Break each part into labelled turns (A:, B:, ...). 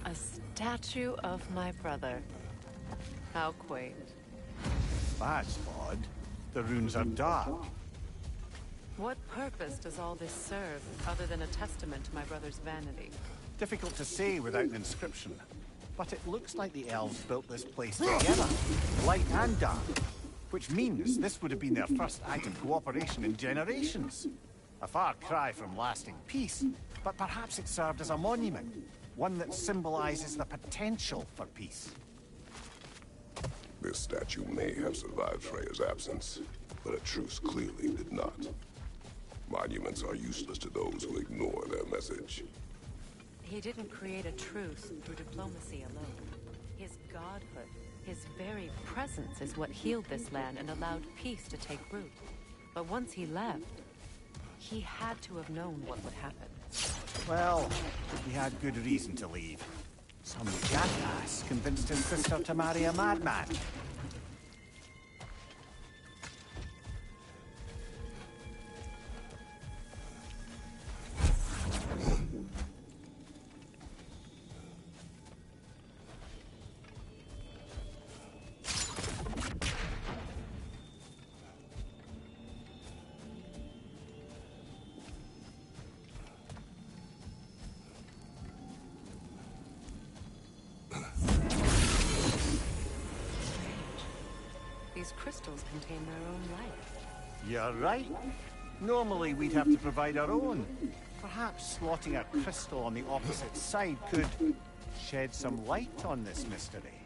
A: A statue of my brother. How quaint.
B: That's odd. The runes are dark.
A: What purpose does all this serve, other than a testament to my brother's vanity?
B: Difficult to say without an inscription. But it looks like the elves built this place together, light and dark. Which means this would have been their first act of cooperation in generations. A far cry from lasting peace, but perhaps it served as a monument. One that symbolizes the potential for peace.
C: This statue may have survived Freya's absence, but a truce clearly did not. Monuments are useless to those who ignore their message.
A: He didn't create a truce through diplomacy alone. His godhood, his very presence is what healed this land and allowed peace to take root. But once he left, he had to have known what would happen.
B: Well, he had good reason to leave. Some jackass convinced his sister to marry a madman.
A: These crystals contain their own life.
B: You're right. Normally we'd have to provide our own. Perhaps slotting a crystal on the opposite side could shed some light on this mystery.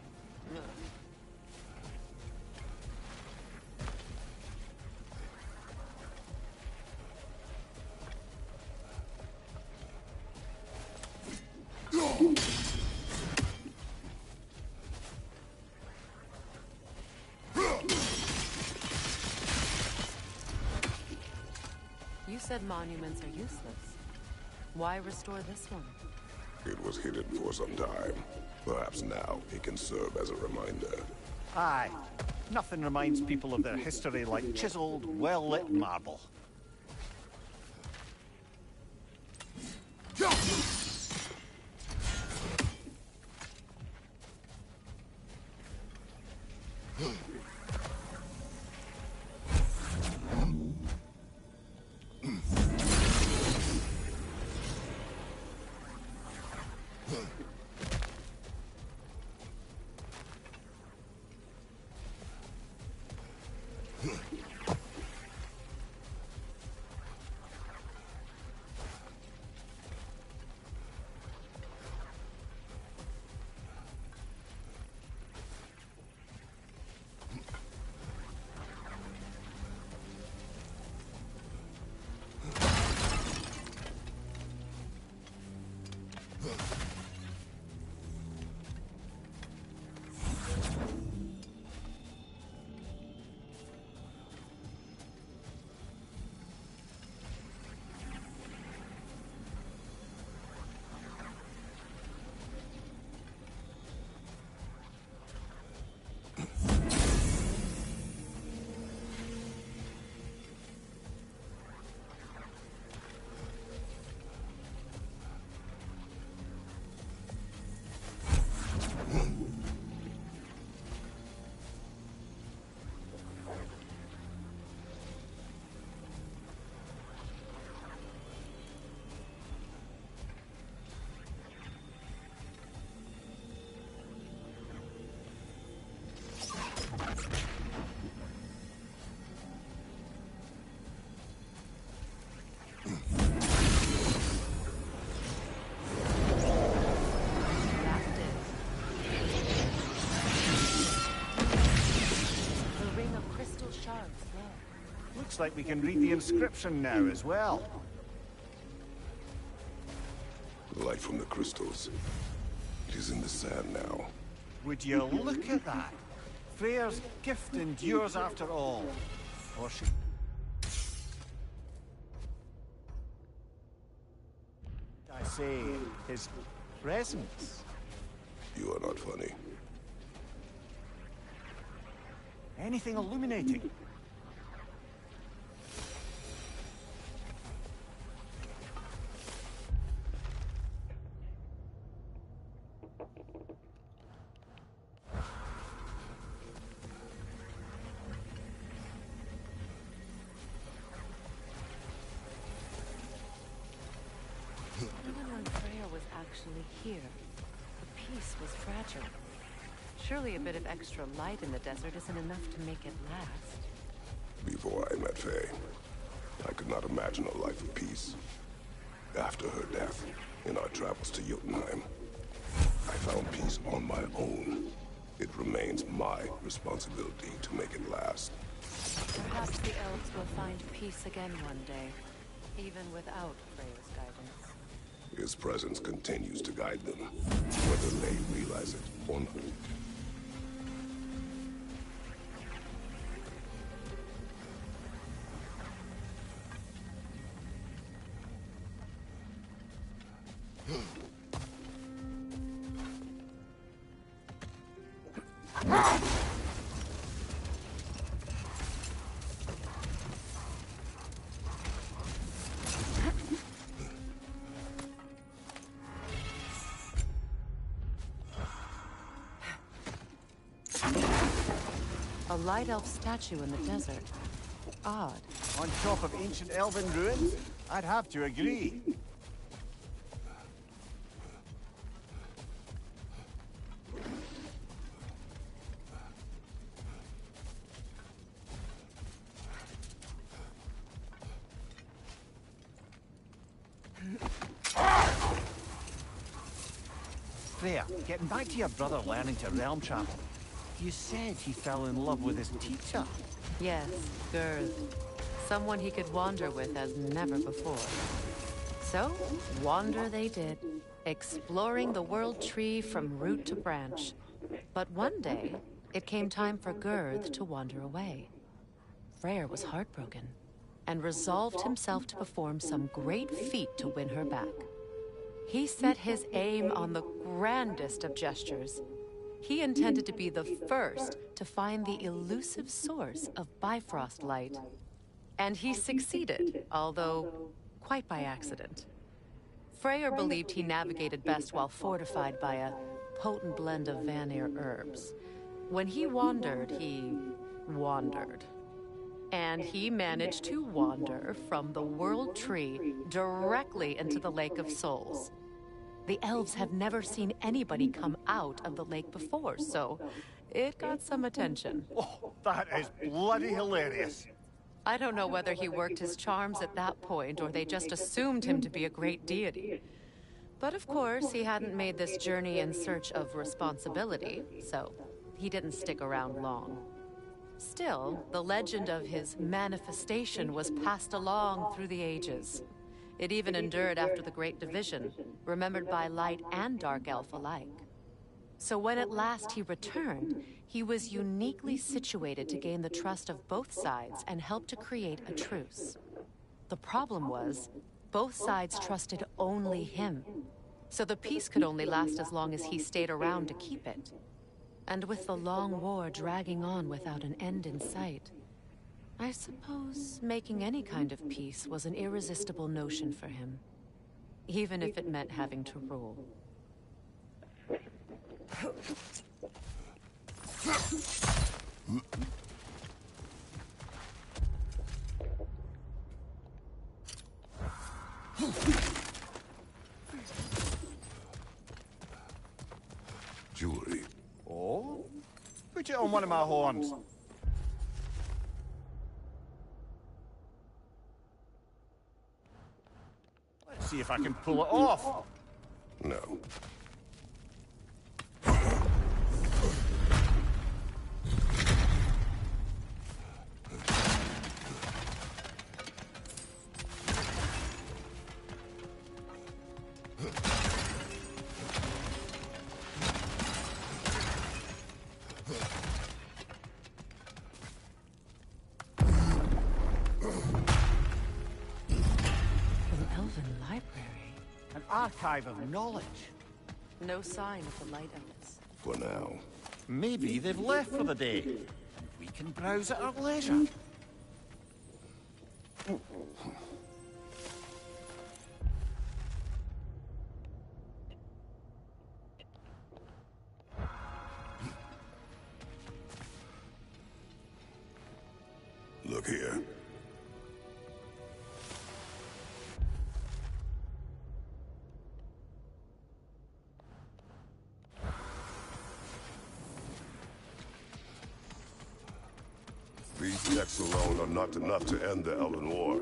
A: You said monuments are useless. Why restore this one?
C: It was hidden for some time. Perhaps now it can serve as a reminder.
B: Aye. Nothing reminds people of their history like chiseled, well-lit marble. Looks like we can read the inscription now as well.
C: Light from the crystals. It is in the sand now.
B: Would you look at that? Freyr's gift endures after all. Or should I say, his presence?
C: You are not funny.
B: Anything illuminating?
A: Even when Freya was actually here, the peace was fragile. Surely a bit of extra light in the desert isn't enough to make it last.
C: Before I met Faye, I could not imagine a life of peace. After her death, in our travels to Jotunheim, I found peace on my own. It remains my responsibility to make it last.
A: Perhaps the elves will find peace again one day, even without Freya's guidance.
C: His presence continues to guide them, whether they realize it or not.
A: A light elf statue in the desert. Odd.
B: On top of ancient elven ruins? I'd have to agree. Freya, getting back to your brother learning to realm travel. You said he fell in love with his teacher.
A: Yes, Gerd. Someone he could wander with as never before. So, wander they did, exploring the world tree from root to branch. But one day, it came time for Gerd to wander away. Freyr was heartbroken, and resolved himself to perform some great feat to win her back. He set his aim on the grandest of gestures. He intended to be the first to find the elusive source of Bifrost light. And he succeeded, although quite by accident. Freyr believed he navigated best while fortified by a potent blend of Vanir herbs. When he wandered, he wandered. And he managed to wander from the World Tree directly into the Lake of Souls. The elves have never seen anybody come out of the lake before, so it got some attention.
B: Oh, that is bloody hilarious.
A: I don't know whether he worked his charms at that point or they just assumed him to be a great deity. But of course, he hadn't made this journey in search of responsibility, so he didn't stick around long. Still, the legend of his manifestation was passed along through the ages. It even endured after the Great Division, remembered by light and dark elf alike. So when at last he returned, he was uniquely situated to gain the trust of both sides and help to create a truce. The problem was, both sides trusted only him. So the peace could only last as long as he stayed around to keep it. And with the long war dragging on without an end in sight, I suppose making any kind of peace was an irresistible notion for him, even if it meant having to rule.
C: Jewelry.
B: Oh? Put it on one of my horns. Let's see if I can pull it off.
C: No.
B: Archive of knowledge.
A: No sign of the Light Elves.
C: For now.
B: Maybe they've left for the day. We can browse at our leisure.
C: Look here. These texts alone are not enough to end the Elven War,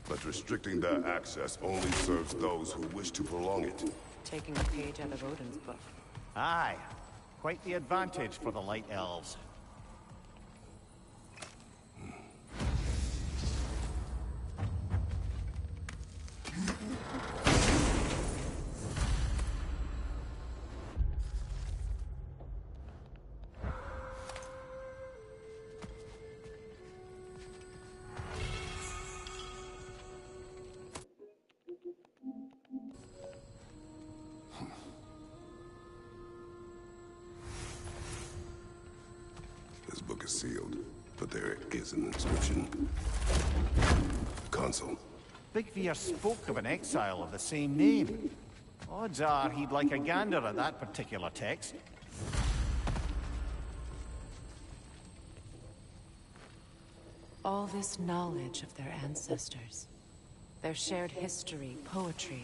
C: but restricting their access only serves those who wish to prolong it.
A: Taking a page out of Odin's book.
B: Aye. Quite the advantage for the Light Elves.
C: This book is sealed, but there is an inscription. Consul.
B: Big Veer spoke of an exile of the same name. Odds are he'd like a gander at that particular text.
A: All this knowledge of their ancestors, their shared history, poetry,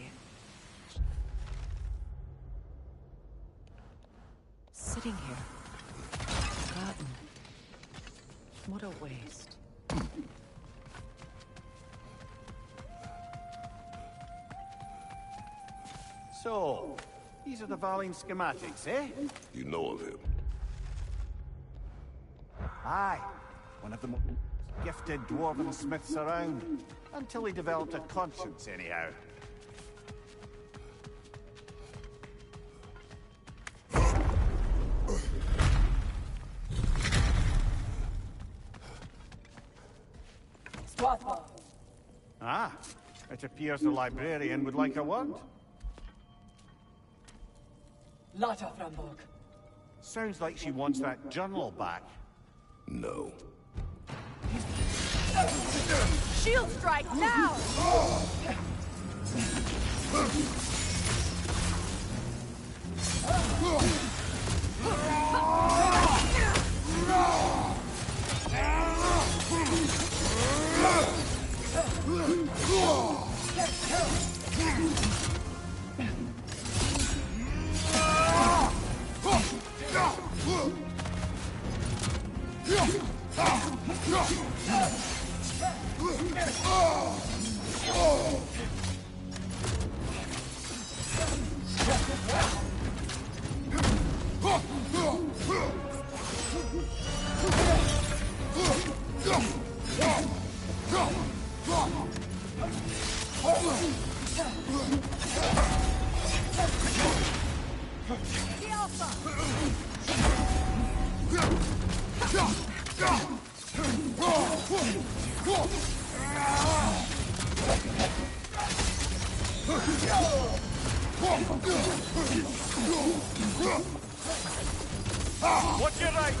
A: sitting here, forgotten. What a waste.
B: So, these are the Valine schematics, eh?
C: You know of him.
B: Aye. One of the most gifted dwarven smiths around. Until he developed a conscience, anyhow. Ah, it appears the librarian would like a word.
D: Lotta Framborg.
B: Sounds like she wants that journal back.
C: No.
D: Shield strike now!
B: Watch your right!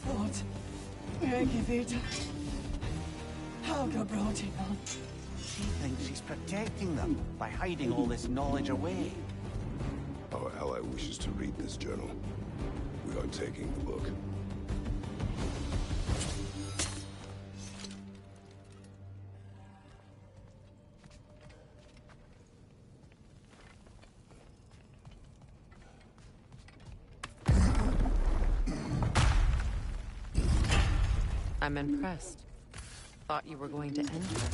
D: Thought, Regivita. How brooding on.
B: She thinks she's protecting them by hiding all this knowledge away.
C: Our ally wishes to read this journal. We are taking the book.
A: I'm impressed. Thought you were going to end her.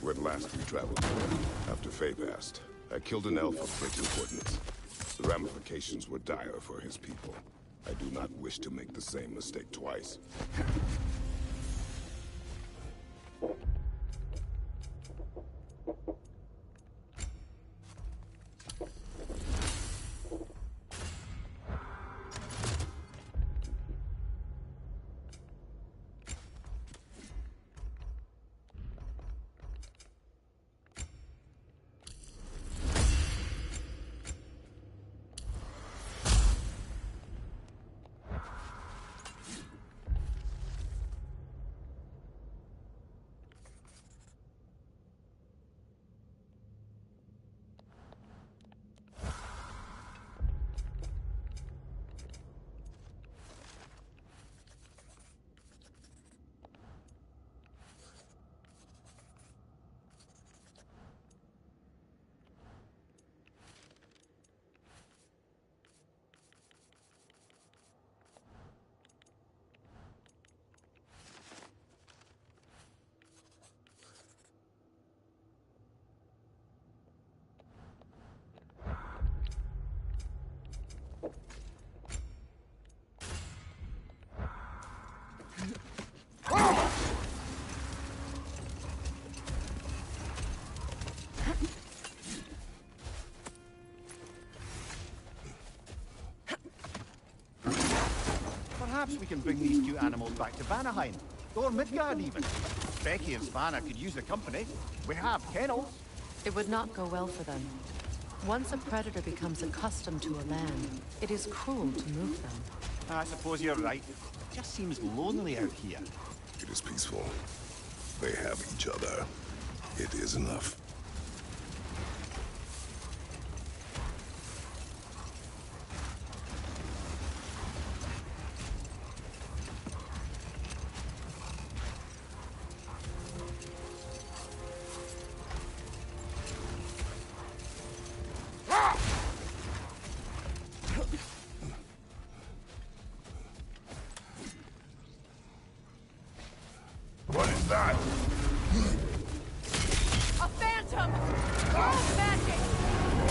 C: When last we traveled together, after Faye passed, I killed an elf of great importance. The ramifications were dire for his people. I do not wish to make the same mistake twice.
B: Perhaps we can bring these cute animals back to Vanaheim, or Midgard even. Becky and Svanna could use the company. We have kennels.
A: It would not go well for them. Once a predator becomes accustomed to a land, it is cruel to move them.
B: I suppose you're right. It just seems lonely out here.
C: It is peaceful. They have each other. It is enough. What is that?
D: A phantom! Rogue magic!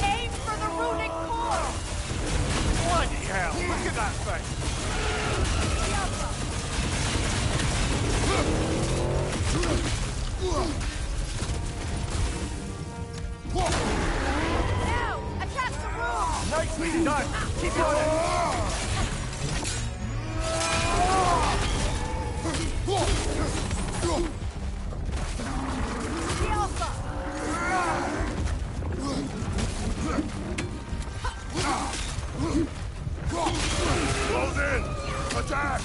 D: Aim for the runic core!
B: Bloody hell! Look at that thing!
D: Now! Attack the room!
B: Nicely done! Keep on it!
D: The Alpha!
C: Close in! Attack!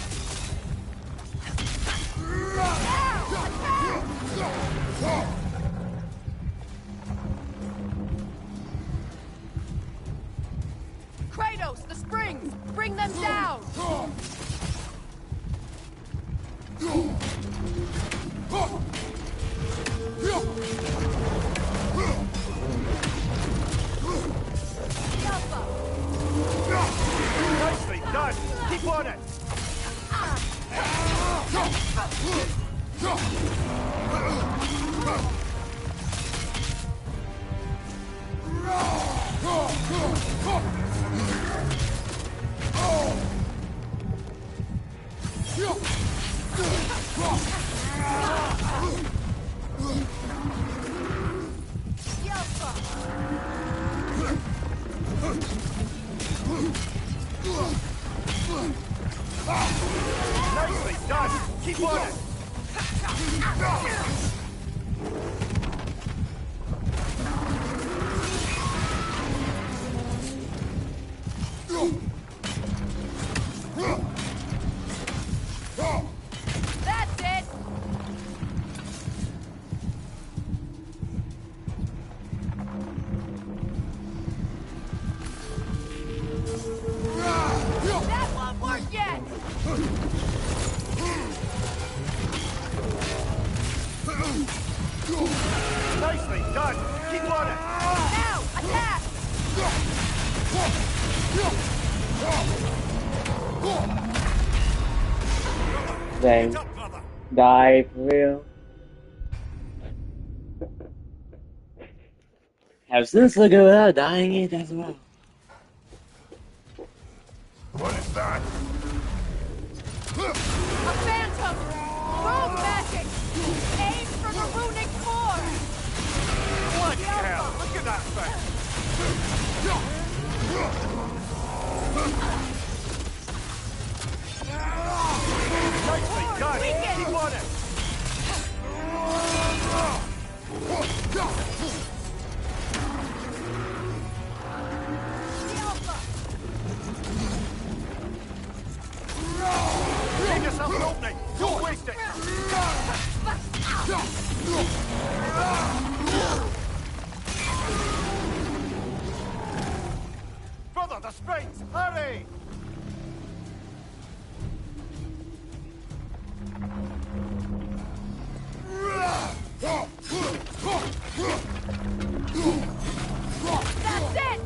D: Kratos, the springs! Bring them down! The Alpha!
B: Nicely done! Keep on it!
D: The Alpha!
B: Nicely done! Keep on it!
D: That's it! That won't work yet!
B: Nicely done! Keep on it!
D: Now! Attack!
E: Dang.
B: Get up, brother!
E: Die for real. Have sense to go without dying it as well.
C: What is that?
D: A phantom! Rogue magic! Aim for the runic core!
B: Bloody hell! Look at that thing! Nicely done!
D: Weaken!
B: Keep on it!
D: The Alpha!
B: Give yourself an opening! Don't waste it! Brother, the springs! Hurry!
D: That's it!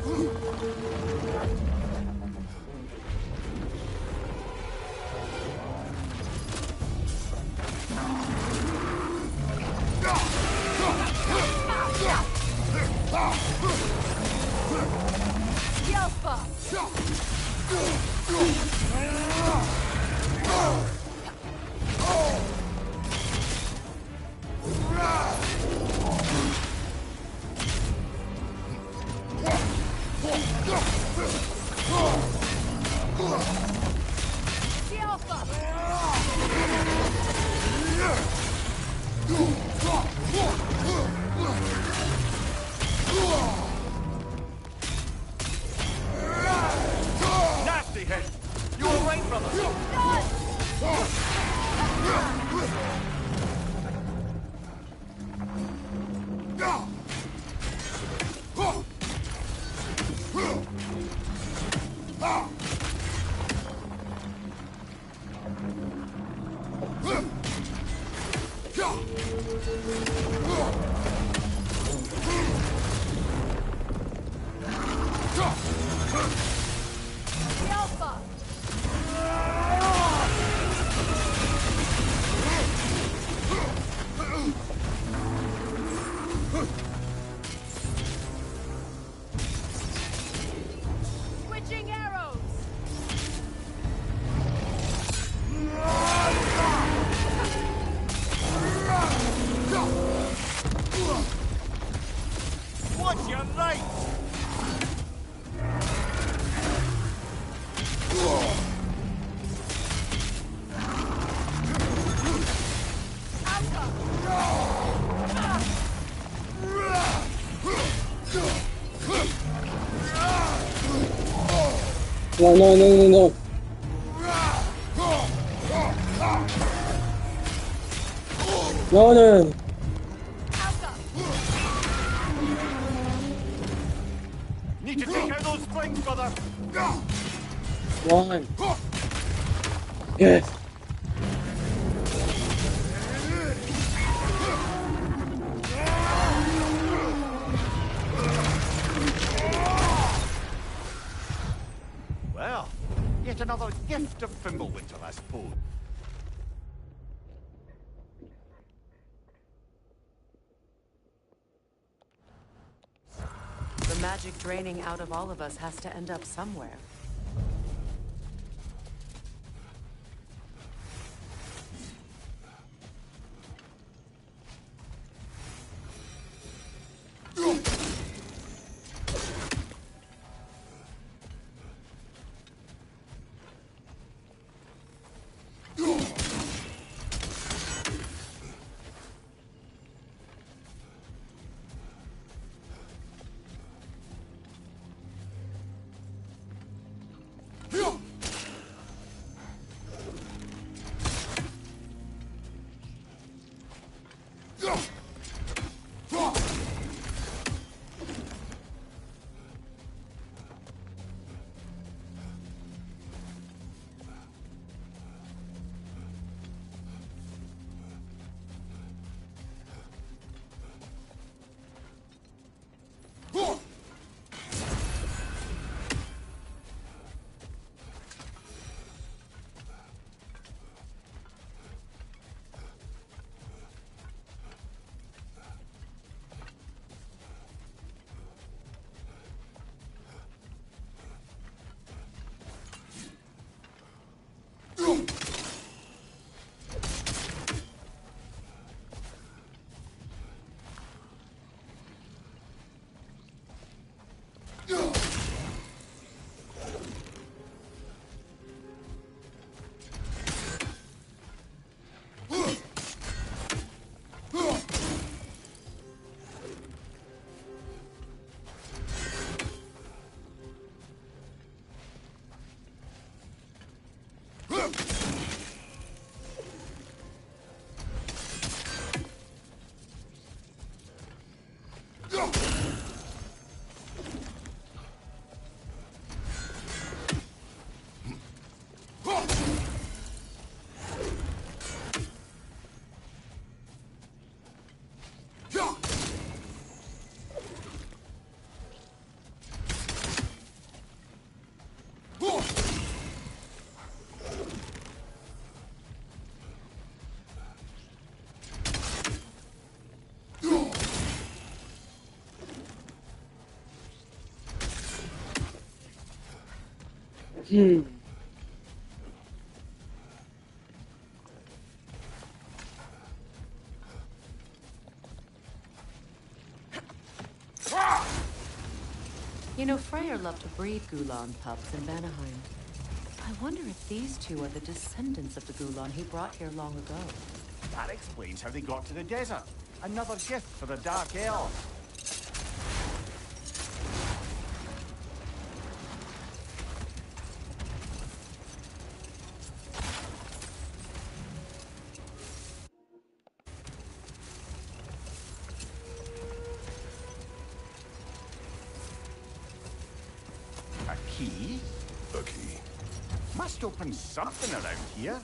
D: The Alpha! The
B: Nasty hit! You all right, brother?
D: Switching arrows!
B: Watch your right!
E: No, no, no, no, no. No, no.
B: Need to take out those flanks, brother!
E: One. Yes.
B: Well, yet another gift of Fimbulwinter, I suppose.
A: The magic draining out of all of us has to end up somewhere.
E: Hmm.
A: You know, Freyr loved to breed Gulan pups in Vanaheim. I wonder if these two are the descendants of the Gulon he brought here long ago.
B: That explains how they got to the desert. Another gift for the Dark Elves. A key?
C: A key.
B: Must open something around here.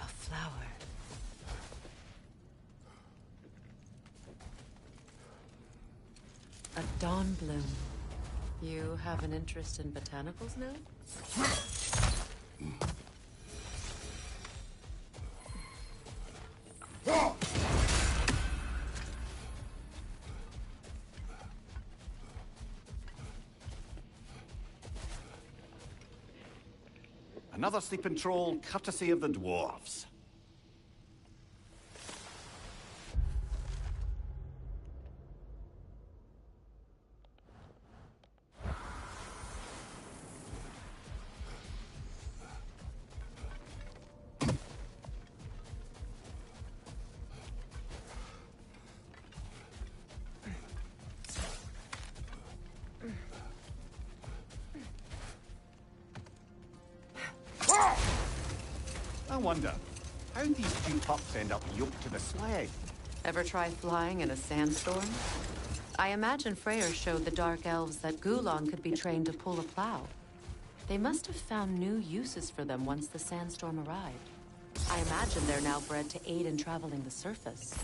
A: A flower. A dawn bloom. You have an interest in botanicals now?
B: Another sleeping troll, courtesy of the dwarves. I wonder, how did these two pups end up yoked to the sled?
A: Ever try flying in a sandstorm? I imagine Freyr showed the Dark Elves that Gulon could be trained to pull a plow. They must have found new uses for them once the sandstorm arrived. I imagine they're now bred to aid in traveling the surface.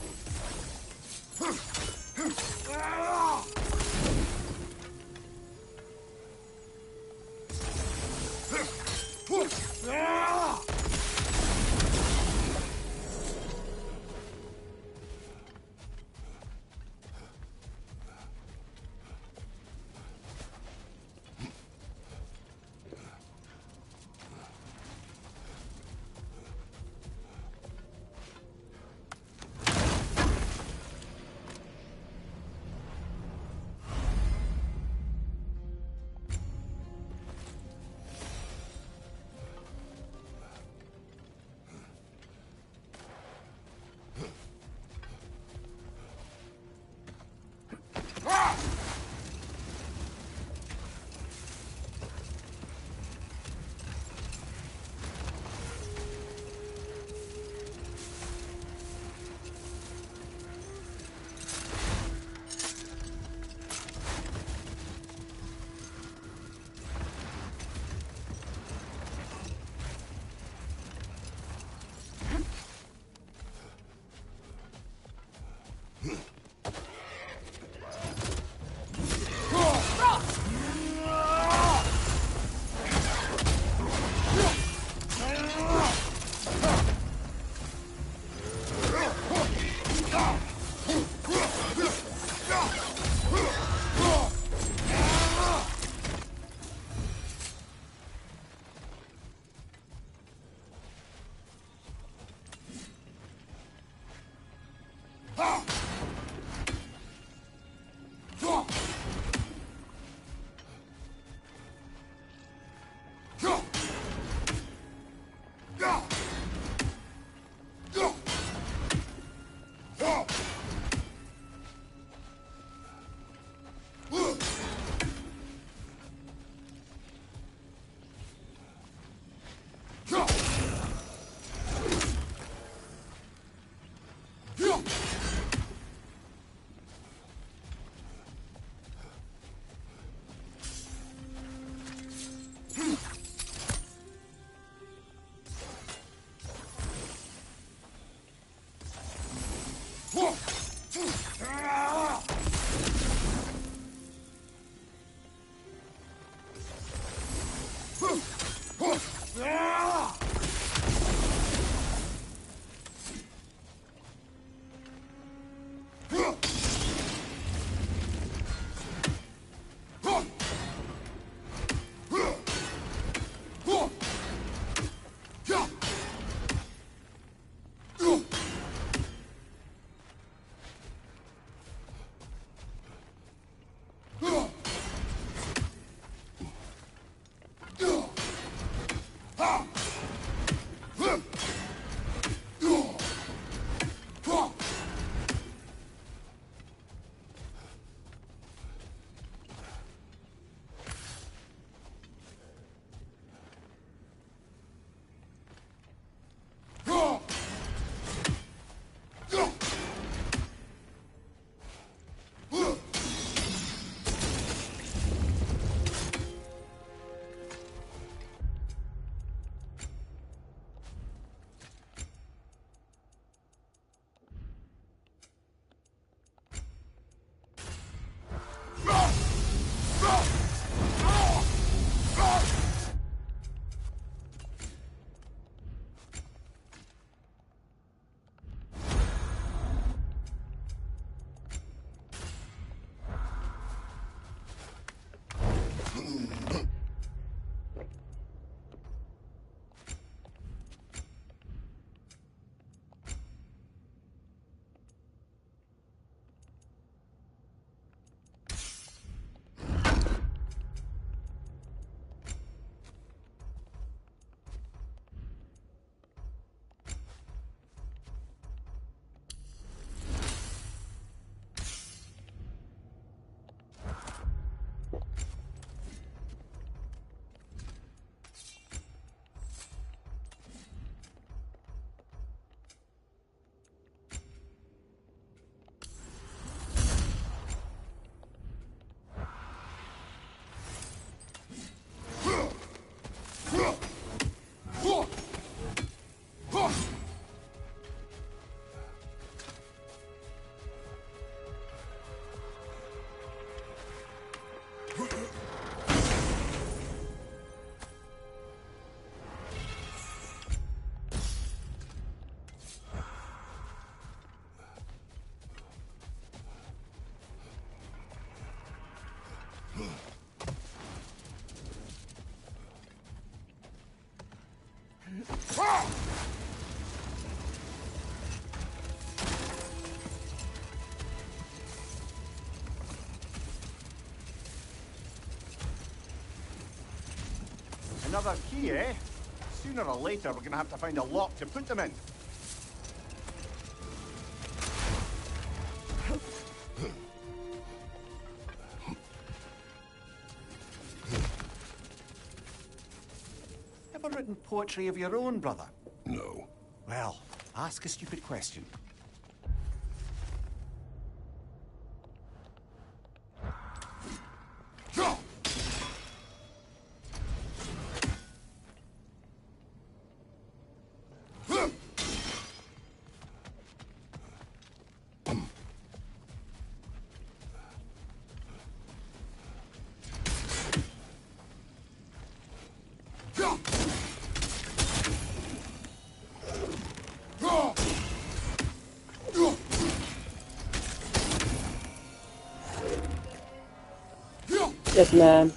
B: Another key, eh? Sooner or later, we're gonna have to find a lock to put them in. Ever written poetry of your own, brother?
C: No.
B: Well, ask a stupid question.
E: Yes, ma'am.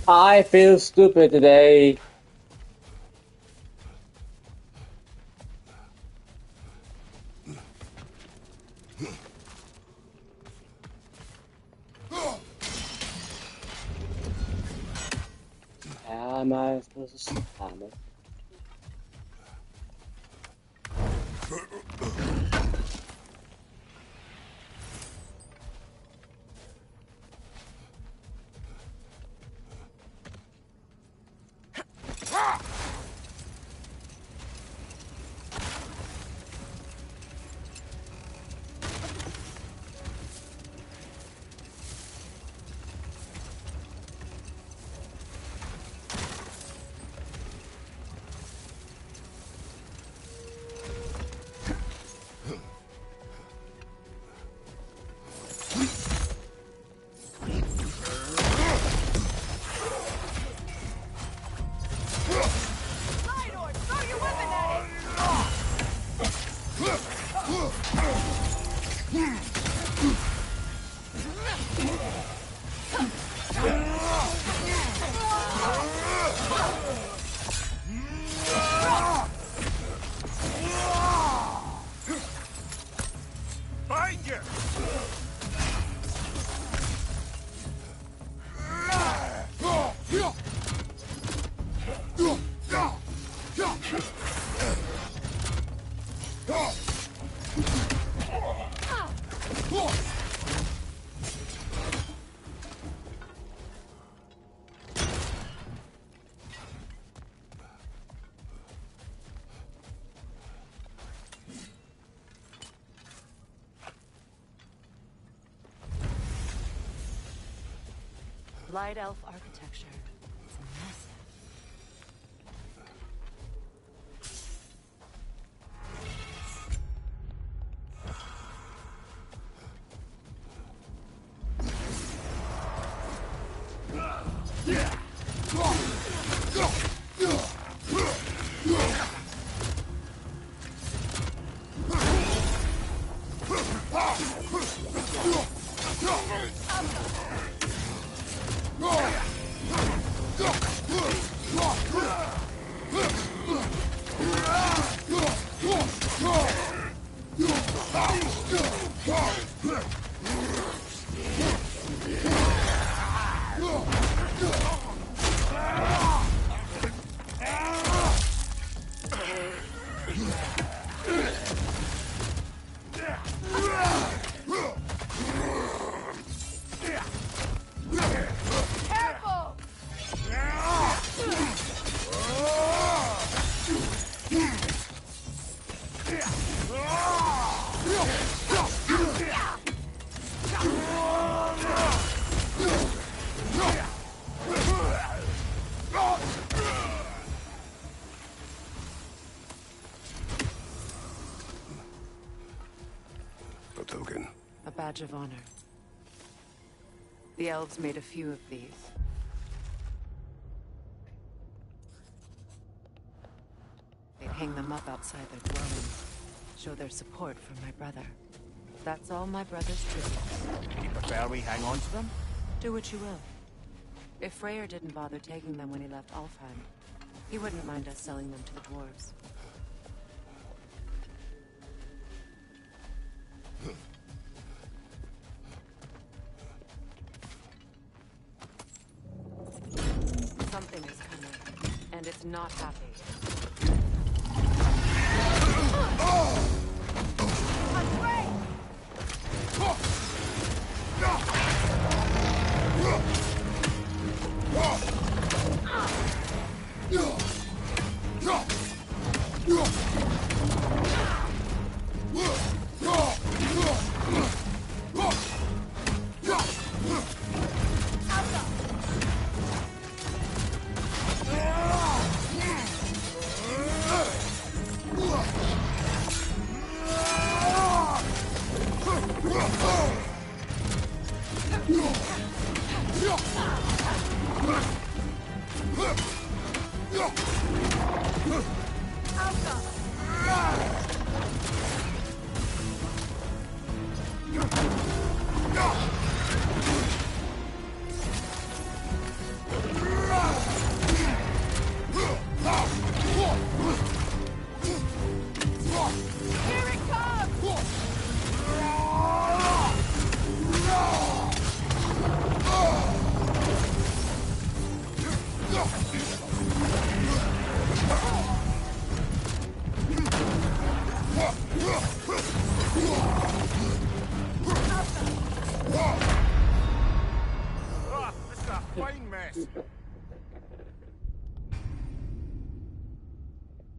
E: I feel stupid today. How am I supposed to stop it?
D: Lidor, throw your weapon at it!
B: Find you!
A: Light elf architecture. It's massive.
C: A token.
A: A badge of honor. The elves made a few of these. They'd hang them up outside their dwellings. Show their support for my brother. That's all my brother's tributes.
B: Do you prefer we hang on to them?
A: Do what you will. If Freyr didn't bother taking them when he left Alfheim, he wouldn't mind us selling them to the dwarves. Something is coming, and it's not happy.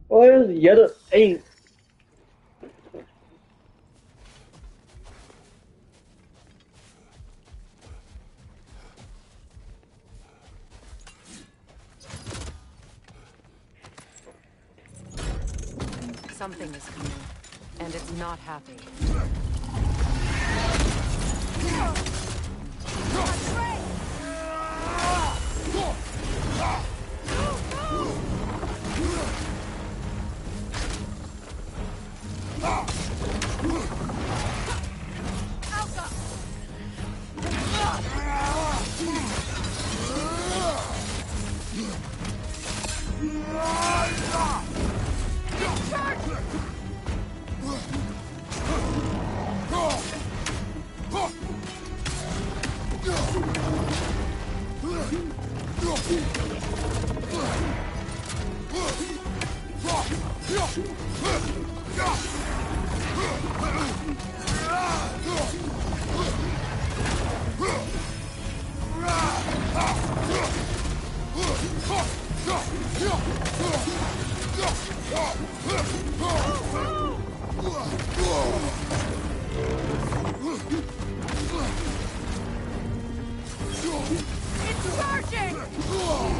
E: Where's the other thing?
A: Something is coming, and it's not happy.
D: It's charging!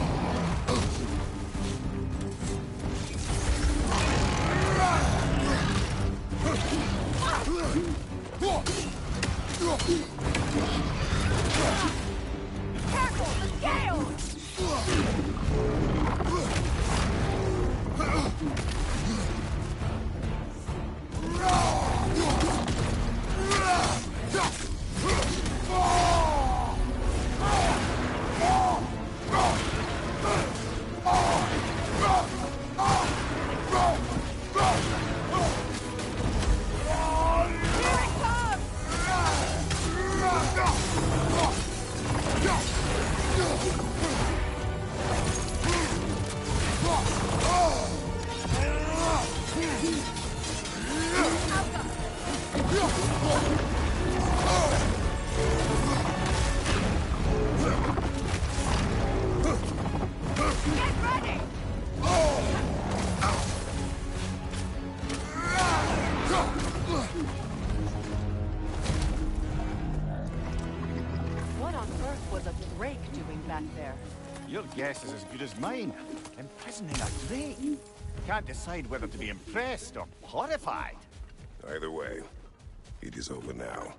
D: doing back there?
B: Your guess is as good as mine. Imprisoning a drake. Can't decide whether to be impressed or horrified.
C: Either way, it is over now.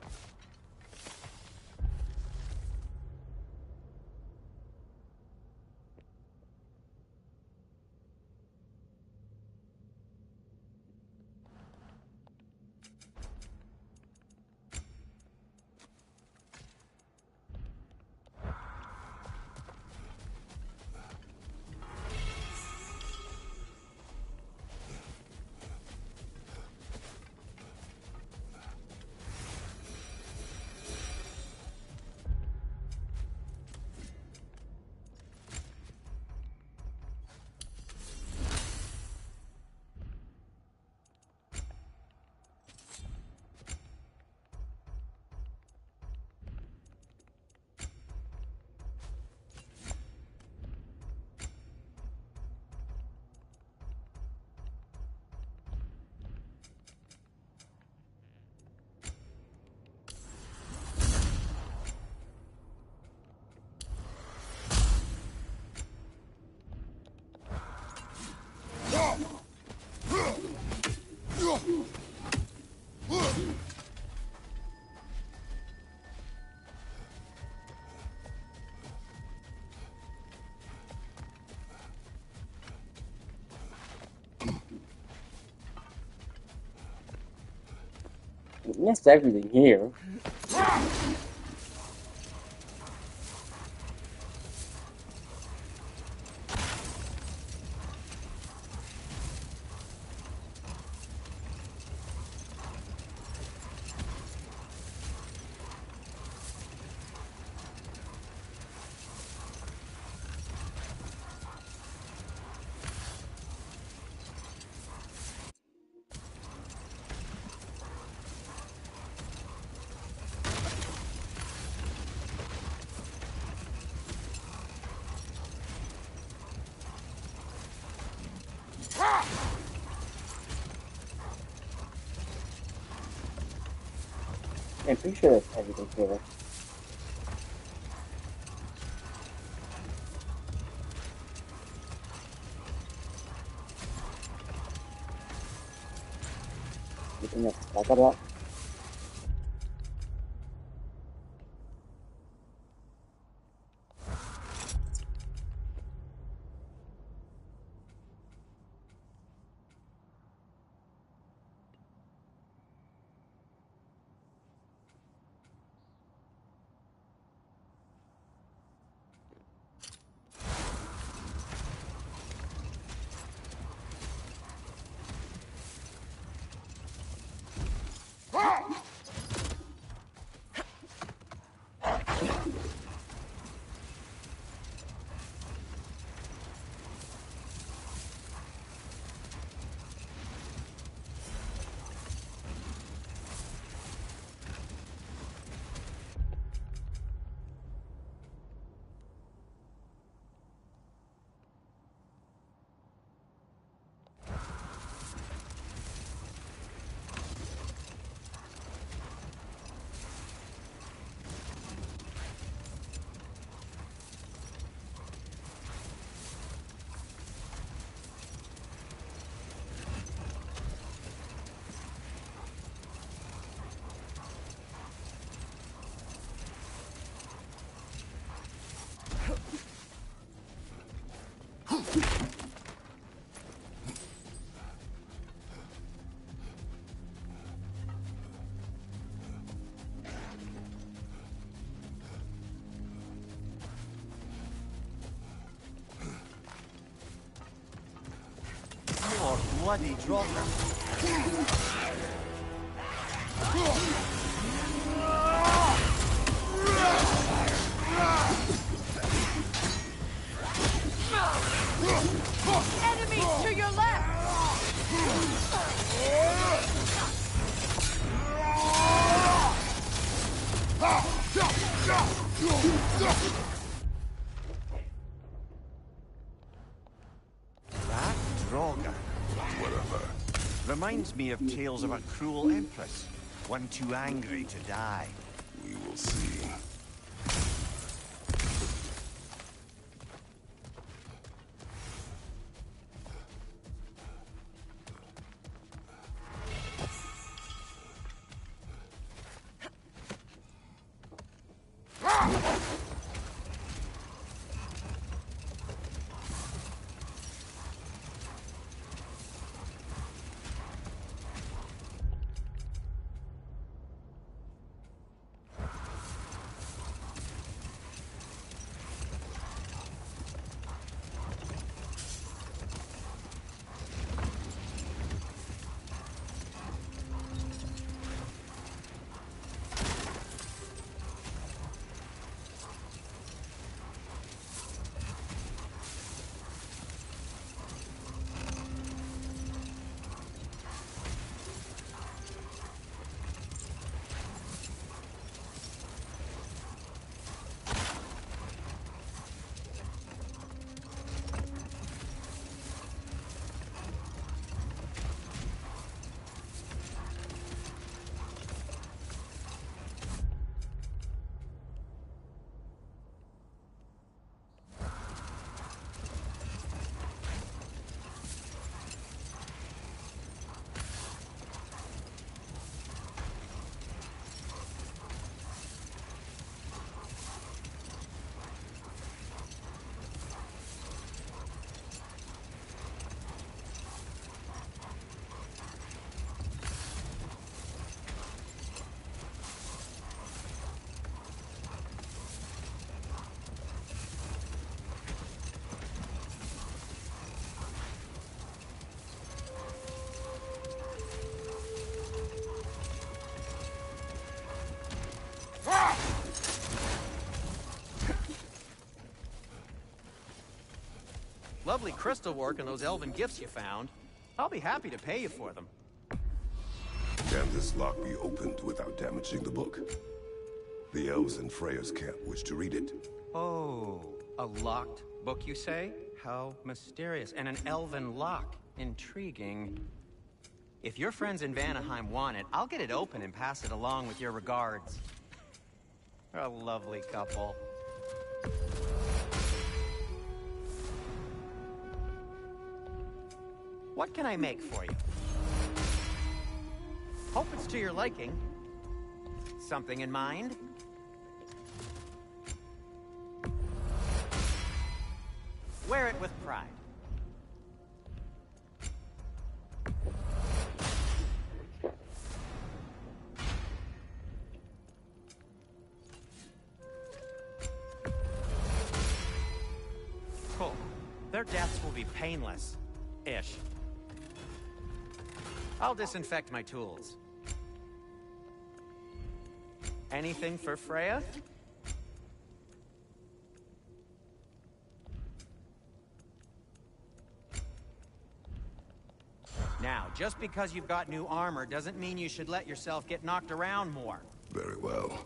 E: That's everything here. I'm pretty sure that's everything here. Anything else to talk about?
B: More bloody dropper.
D: Enemies to your left!
B: That Droga.
C: Whatever.
B: Reminds me of tales of a cruel empress. One too angry to die.
C: We will see.
F: Lovely crystal work and those elven gifts you found. I'll be happy to pay you for them.
C: Can this lock be opened without damaging the book? The elves in Freya's camp wish to read it.
F: Oh, a locked book, you say? How mysterious. And an elven lock. Intriguing. If your friends in Vanaheim want it, I'll get it open and pass it along with your regards. A lovely couple. What can I make for you? Hope it's to your liking. Something in mind? Wear it with pride. Cool. Their deaths will be painless-ish. I'll disinfect my tools. Anything for Freya? Now, just because you've got new armor doesn't mean you should let yourself get knocked around more.
C: Very well.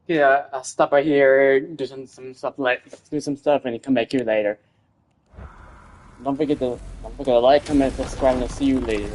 E: Yeah, I'll stop right here, do some stuff and come back here later. Don't forget to like, comment, subscribe, and I'll see you later.